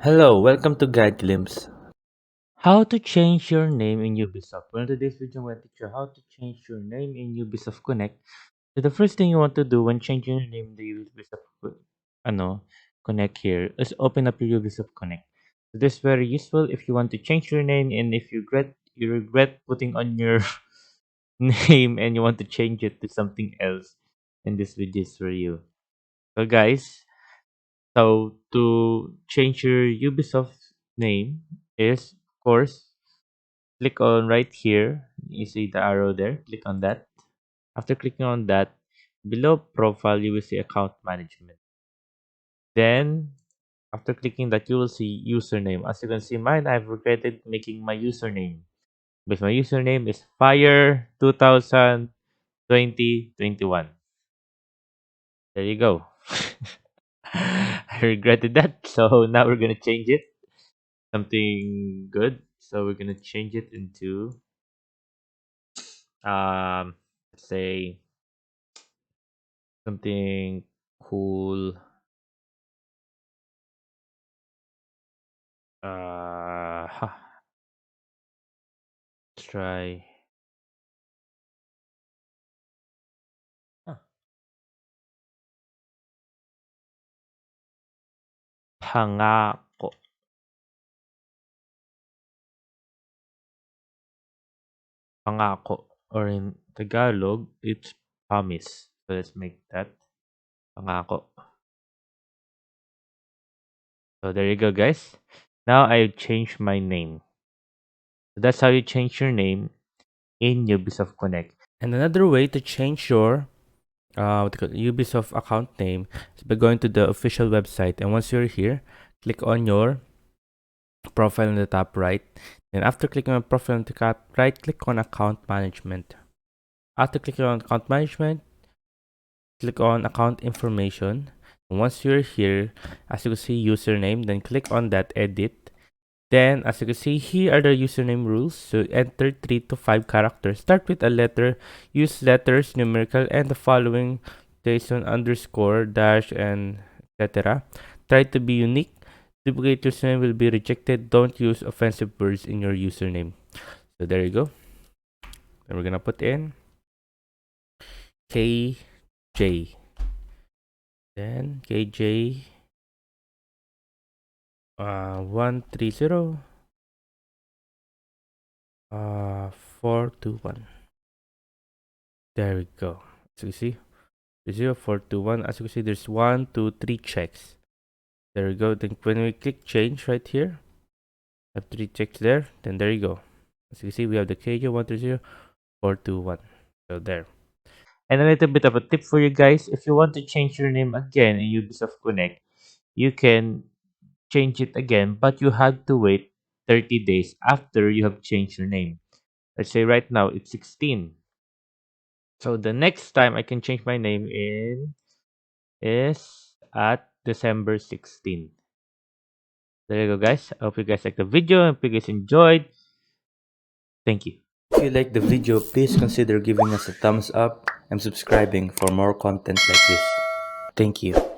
Hello, welcome to Guide Glimpse. How to change your name in Ubisoft. Well, in today's video, I'm going to teach you how to change your name in Ubisoft Connect. So the first thing you want to do when changing your name in the Ubisoft Connect here is open up your Ubisoft Connect. So this is very useful if you want to change your name and if you regret putting on your name and you want to change it to something else. And this video is for you. So guys, so to change your Ubisoft name is, of course, click on right here. You see the arrow there. Click on that. After clicking on that, below profile, you will see account management. Then, after clicking that, you will see username. As you can see, mine, I've regretted making my username because my username is Fire 2021. There you go. I regretted that. So now we're going to change it. Something good. So we're going to change it into, let's say, something cool. Let's try. Huh. Pangako. Pangako. Or in Tagalog, it's promise. So let's make that pangako. So there you go, guys. Now I changed my name. So that's how you change your name in Ubisoft Connect. And another way to change your what do you call it, Ubisoft account name is by going to the official website. And once you're here, click on your profile in the top right. And after clicking on profile in the top right, click on account management. After clicking on account management, click on account information. And once you're here, as you can see username, then click on that edit. Then as you can see, here are the username rules. So enter 3 to 5 characters. Start with a letter, use letters, numerical, and the following based on underscore, dash, and etc. Try to be unique. Duplicate username will be rejected. Don't use offensive words in your username. So there you go. Then we're gonna put in KJ. Then KJ 130 421. There we go. So you see 0421. As you can see, there's 1, 2, 3 checks. There we go. Then when we click change right here, have 3 checks there. Then there you go. As you can see, we have the KJ 130 421. So there. And a little bit of a tip for you guys: if you want to change your name again in Ubisoft Connect, you can change it again, but you have to wait 30 days after you have changed your name. Let's say right now it's 16. So the next time I can change my name in is at December 16. There you go, guys. I hope you guys liked the video. I hope you guys enjoyed. Thank you. If you like the video, please consider giving us a thumbs up and subscribing for more content like this. Thank you.